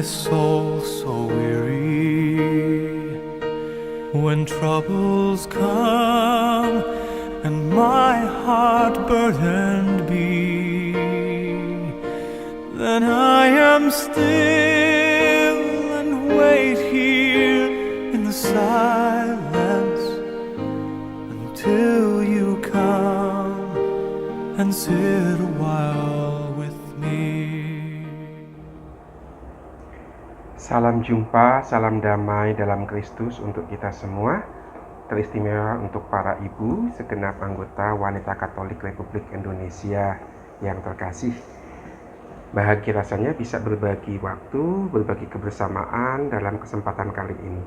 soul so weary, when troubles come and my heart burdened be, then I am still and wait here in the silence until you come and sit a while with me. Salam jumpa, salam damai dalam Kristus untuk kita semua. Teristimewa untuk para ibu, segenap anggota wanita Katolik Republik Indonesia yang terkasih. Bahagia rasanya bisa berbagi waktu, berbagi kebersamaan dalam kesempatan kali ini.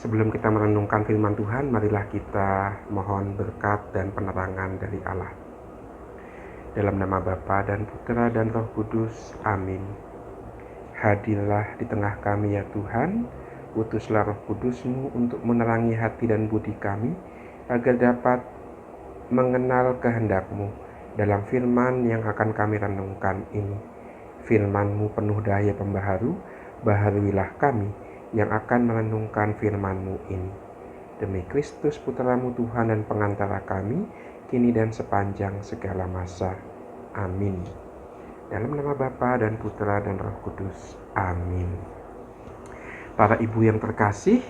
Sebelum kita merenungkan firman Tuhan, marilah kita mohon berkat dan penerangan dari Allah. Dalam nama Bapa dan Putra dan Roh Kudus, amin. Hadirlah di tengah kami ya Tuhan, utuslah Roh Kudus-Mu untuk menerangi hati dan budi kami, agar dapat mengenal kehendak-Mu dalam firman yang akan kami renungkan ini. Firman-Mu penuh daya pembaharu, baharuilah kami yang akan merenungkan firman-Mu ini. Demi Kristus Putra-Mu Tuhan dan pengantara kami, kini dan sepanjang segala masa. Amin. Dalam nama Bapa dan Putra dan Roh Kudus. Amin. Para ibu yang terkasih,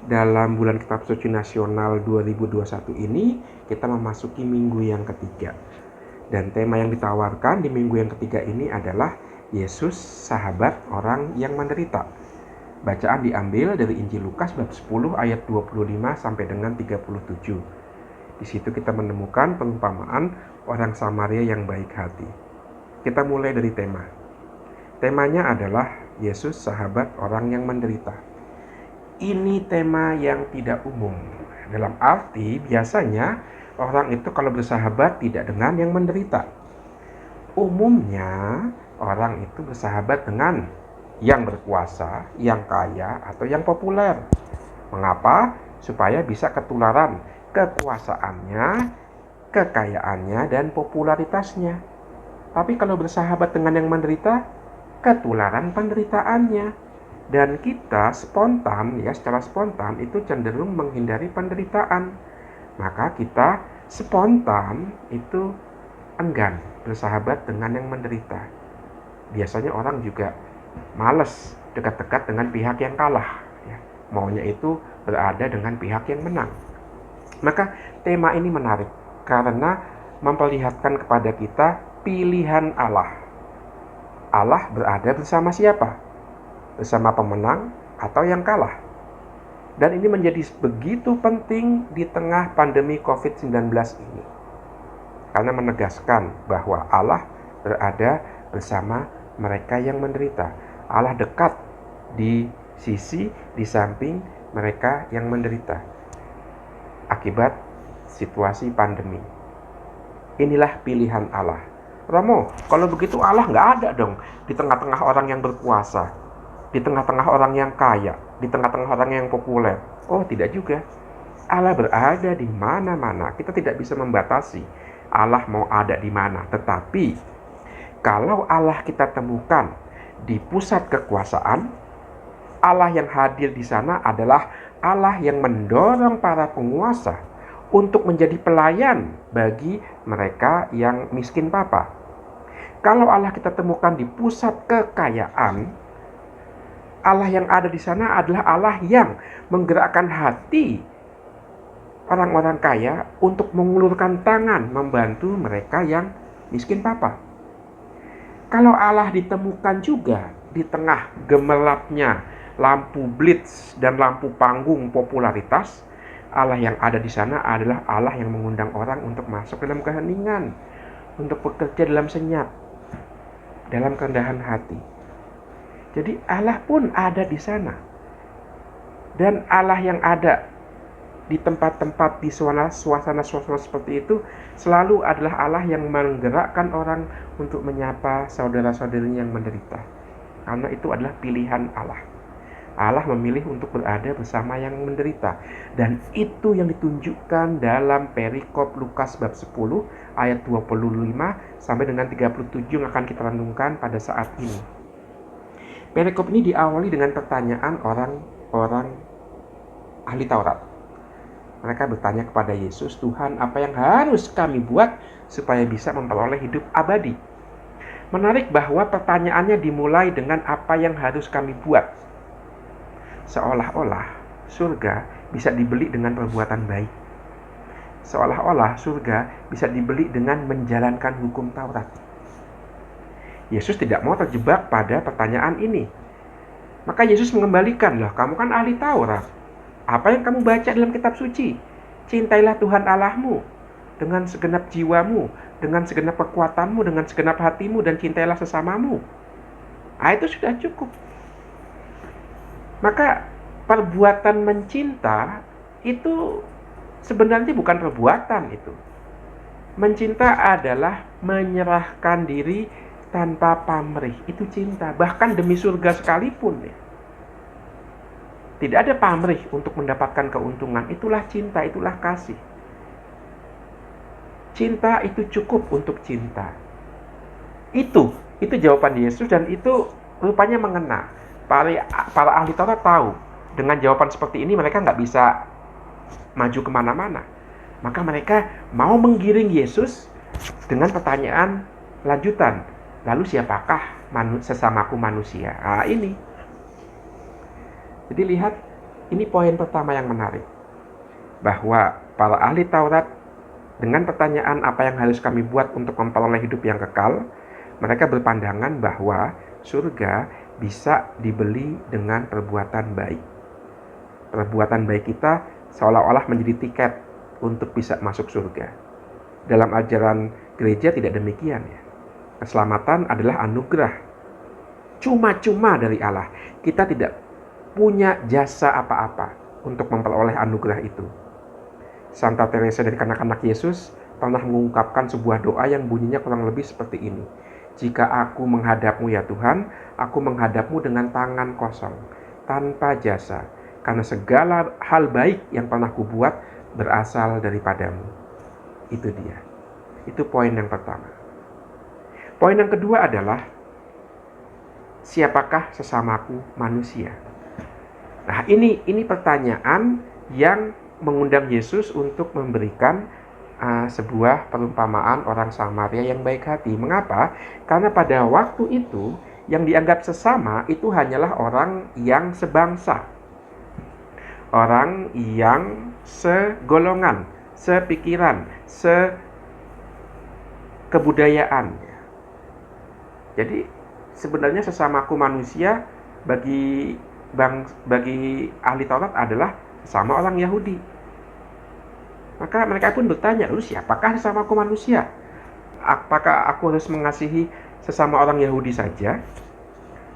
dalam bulan Kitab Suci Nasional 2021 ini, kita memasuki minggu yang ketiga. Dan tema yang ditawarkan di minggu yang ketiga ini adalah Yesus, sahabat orang yang menderita. Bacaan diambil dari Injil Lukas bab 10 ayat 25 sampai dengan 37. Di situ kita menemukan perumpamaan orang Samaria yang baik hati. Kita mulai dari tema. Temanya adalah Yesus, sahabat orang yang menderita. Ini tema yang tidak umum. Dalam arti biasanya orang itu kalau bersahabat tidak dengan yang menderita. Umumnya orang itu bersahabat dengan yang berkuasa, yang kaya, atau yang populer. Mengapa? Supaya bisa ketularan kekuasaannya, kekayaannya, dan popularitasnya. Tapi kalau bersahabat dengan yang menderita, ketularan penderitaannya. Dan kita secara spontan itu cenderung menghindari penderitaan. Maka kita spontan itu enggan bersahabat dengan yang menderita. Biasanya orang juga malas dekat-dekat dengan pihak yang kalah. Maunya itu berada dengan pihak yang menang. Maka tema ini menarik karena memperlihatkan kepada kita pilihan Allah. Allah berada bersama siapa? Bersama pemenang atau yang kalah? Dan ini menjadi begitu penting di tengah pandemi COVID-19 ini. Karena menegaskan bahwa Allah berada bersama mereka yang menderita. Allah dekat di sisi, di samping mereka yang menderita akibat situasi pandemi. Inilah pilihan Allah. Romo, kalau begitu Allah nggak ada dong di tengah-tengah orang yang berkuasa, di tengah-tengah orang yang kaya, di tengah-tengah orang yang populer. Oh, tidak juga. Allah berada di mana-mana. Kita tidak bisa membatasi Allah mau ada di mana. Tetapi kalau Allah kita temukan di pusat kekuasaan, Allah yang hadir di sana adalah Allah yang mendorong para penguasa untuk menjadi pelayan bagi mereka yang miskin papa. Kalau Allah kita temukan di pusat kekayaan, Allah yang ada di sana adalah Allah yang menggerakkan hati orang-orang kaya untuk mengulurkan tangan membantu mereka yang miskin papa. Kalau Allah ditemukan juga di tengah gemerlapnya lampu blitz dan lampu panggung popularitas, Allah yang ada di sana adalah Allah yang mengundang orang untuk masuk dalam keheningan, untuk bekerja dalam senyap, dalam kerendahan hati. Jadi Allah pun ada di sana. Dan Allah yang ada di tempat-tempat, di suasana seperti itu selalu adalah Allah yang menggerakkan orang untuk menyapa saudara-saudarinya yang menderita. Karena itu adalah pilihan Allah. Allah memilih untuk berada bersama yang menderita. Dan itu yang ditunjukkan dalam perikop Lukas bab 10 ayat 25 sampai dengan 37 yang akan kita renungkan pada saat ini. Perikop ini diawali dengan pertanyaan orang-orang ahli Taurat. Mereka bertanya kepada Yesus, Tuhan, apa yang harus kami buat supaya bisa memperoleh hidup abadi? Menarik bahwa pertanyaannya dimulai dengan apa yang harus kami buat. Seolah-olah surga bisa dibeli dengan perbuatan baik. Seolah-olah surga bisa dibeli dengan menjalankan hukum Taurat. Yesus tidak mau terjebak pada pertanyaan ini. Maka Yesus mengembalikan, loh, kamu kan ahli Taurat. Apa yang kamu baca dalam kitab suci? Cintailah Tuhan Allahmu dengan segenap jiwamu, dengan segenap kekuatanmu, dengan segenap hatimu, dan cintailah sesamamu. Itu sudah cukup. Maka perbuatan mencinta itu sebenarnya bukan perbuatan itu. Mencinta adalah menyerahkan diri tanpa pamrih. Itu cinta. Bahkan demi surga sekalipun. Tidak ada pamrih untuk mendapatkan keuntungan. Itulah cinta, itulah kasih. Cinta itu cukup untuk cinta. Itu jawaban Yesus, dan itu rupanya mengena. Para ahli Taurat tahu, dengan jawaban seperti ini mereka nggak bisa maju kemana-mana. Maka mereka mau menggiring Yesus dengan pertanyaan lanjutan. Lalu siapakah sesamaku manusia? Ini. Jadi lihat, ini poin pertama yang menarik. Bahwa para ahli Taurat dengan pertanyaan apa yang harus kami buat untuk memperoleh hidup yang kekal, mereka berpandangan bahwa surga bisa dibeli dengan perbuatan baik. Perbuatan baik kita seolah-olah menjadi tiket untuk bisa masuk surga. Dalam ajaran gereja tidak demikian ya. Keselamatan adalah anugerah. Cuma-cuma dari Allah. Kita tidak punya jasa apa-apa untuk memperoleh anugerah itu. Santa Teresa dari kanak-kanak Yesus pernah mengungkapkan sebuah doa yang bunyinya kurang lebih seperti ini. Jika aku menghadapmu ya Tuhan, aku menghadapmu dengan tangan kosong, tanpa jasa. Karena segala hal baik yang pernah kubuat berasal daripadamu. Itu dia. Itu poin yang pertama. Poin yang kedua adalah, siapakah sesamaku manusia? Nah, ini pertanyaan yang mengundang Yesus untuk memberikan sebuah perumpamaan orang Samaria yang baik hati. Mengapa? Karena pada waktu itu yang dianggap sesama itu hanyalah orang yang sebangsa. Orang yang segolongan, sepikiran, sekebudayaan. Jadi sebenarnya sesamaku manusia bagi ahli Taurat adalah sesama orang Yahudi. Maka mereka pun bertanya, lalu siapakah sesamaku manusia? Apakah aku harus mengasihi sesama orang Yahudi saja?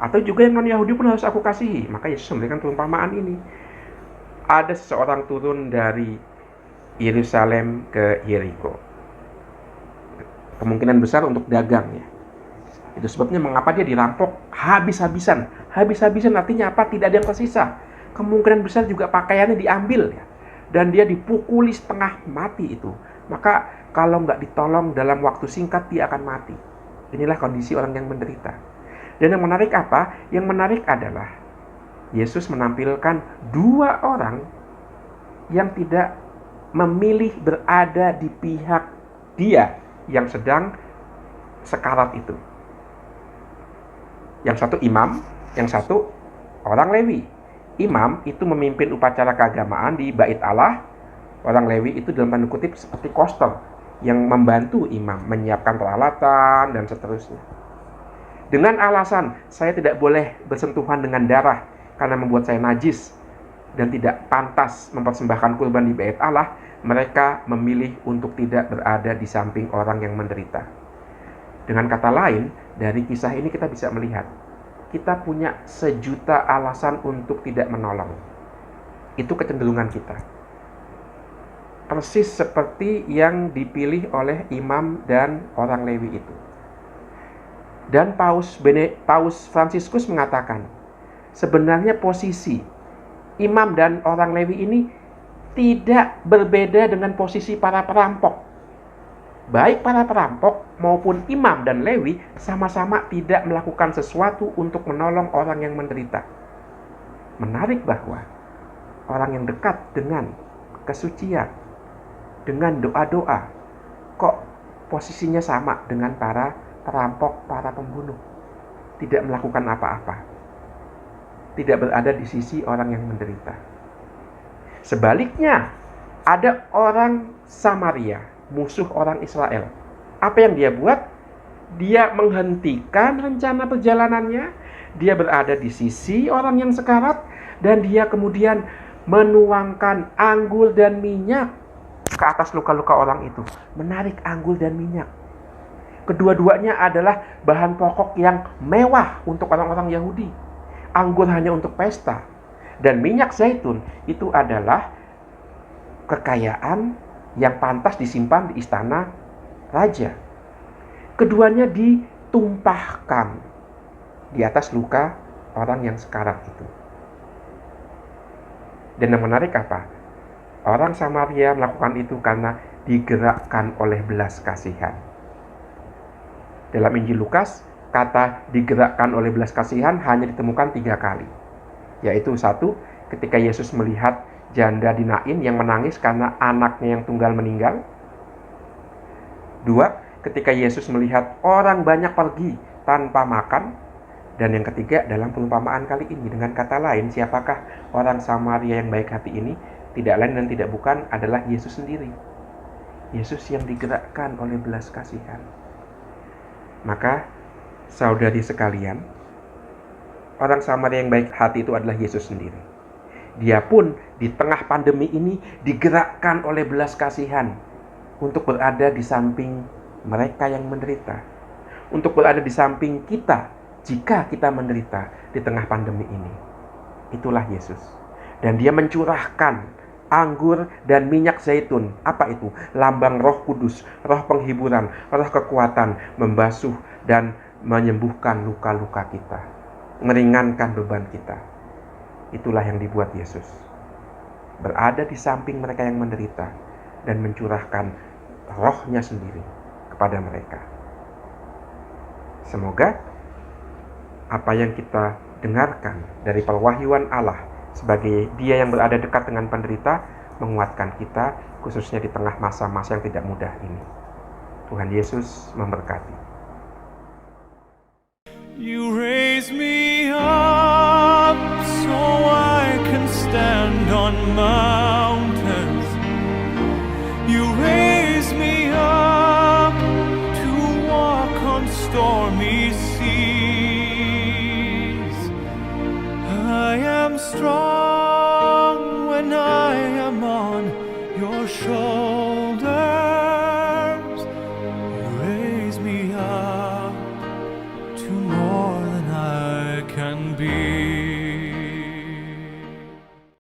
Atau juga yang non-Yahudi pun harus aku kasihi? Maka Yesus memberikan perumpamaan ini. Ada seseorang turun dari Yerusalem ke Yeriko. Kemungkinan besar untuk dagang ya. Itu sebabnya mengapa dia dirampok habis-habisan. Habis-habisan artinya apa? Tidak ada yang tersisa. Kemungkinan besar juga pakaiannya diambil ya. Dan dia dipukuli setengah mati itu. Maka kalau nggak ditolong dalam waktu singkat dia akan mati. Inilah kondisi orang yang menderita. Dan yang menarik apa? Yang menarik adalah Yesus menampilkan dua orang yang tidak memilih berada di pihak dia yang sedang sekarat itu. Yang satu imam, yang satu orang Lewi. Imam itu memimpin upacara keagamaan di bait Allah. Orang Lewi itu dalam tanda kutip seperti kostum yang membantu imam menyiapkan peralatan dan seterusnya. Dengan alasan saya tidak boleh bersentuhan dengan darah karena membuat saya najis dan tidak pantas mempersembahkan kurban di bait Allah, mereka memilih untuk tidak berada di samping orang yang menderita. Dengan kata lain, dari kisah ini kita bisa melihat, kita punya sejuta alasan untuk tidak menolong. Itu kecenderungan kita. Persis seperti yang dipilih oleh imam dan orang Lewi itu. Dan Paus Fransiskus mengatakan, sebenarnya posisi imam dan orang Lewi ini tidak berbeda dengan posisi para perampok. baik para perampok maupun imam dan Lewi sama-sama tidak melakukan sesuatu untuk menolong orang yang menderita. Menarik bahwa orang yang dekat dengan kesucian, dengan doa-doa, kok posisinya sama dengan para perampok, para pembunuh. Tidak melakukan apa-apa. Tidak berada di sisi orang yang menderita. Sebaliknya, ada orang Samaria, musuh orang Israel. Apa yang dia buat? Dia menghentikan rencana perjalanannya. Dia berada di sisi orang yang sekarat. Dan dia kemudian menuangkan anggur dan minyak ke atas luka-luka orang itu. Menarik anggur dan minyak. Kedua-duanya adalah bahan pokok yang mewah untuk orang-orang Yahudi. Anggur hanya untuk pesta. Dan minyak zaitun itu adalah kekayaan yang pantas disimpan di istana raja. Keduanya ditumpahkan di atas luka orang yang sekarat itu. Dan yang menarik apa? Orang Samaria melakukan itu karena digerakkan oleh belas kasihan. Dalam Injil Lukas, kata digerakkan oleh belas kasihan hanya ditemukan 3 kali. Yaitu 1, ketika Yesus melihat janda di Nain yang menangis karena anaknya yang tunggal meninggal. 2, ketika Yesus melihat orang banyak pergi tanpa makan. Dan yang ketiga, dalam perumpamaan kali ini, dengan kata lain, siapakah orang Samaria yang baik hati ini? Tidak lain dan tidak bukan adalah Yesus sendiri. Yesus yang digerakkan oleh belas kasihan. Maka, saudari sekalian, orang Samaria yang baik hati itu adalah Yesus sendiri. Dia pun di tengah pandemi ini digerakkan oleh belas kasihan untuk berada di samping mereka yang menderita, untuk berada di samping kita jika kita menderita di tengah pandemi ini. Itulah Yesus. Dan dia mencurahkan anggur dan minyak zaitun. Apa itu? Lambang Roh Kudus, roh penghiburan, roh kekuatan, membasuh dan menyembuhkan luka-luka kita, meringankan beban kita. Itulah yang dibuat Yesus. Berada di samping mereka yang menderita dan mencurahkan rohnya sendiri kepada mereka. Semoga apa yang kita dengarkan dari perwahyuan Allah sebagai Dia yang berada dekat dengan penderita menguatkan kita, khususnya di tengah masa-masa yang tidak mudah ini. Tuhan Yesus memberkati. You raise me up so I can stand on mountains. You raise me up to walk on stormy seas. I am strong when I am on your shoulders. You raise me up to more than I can be.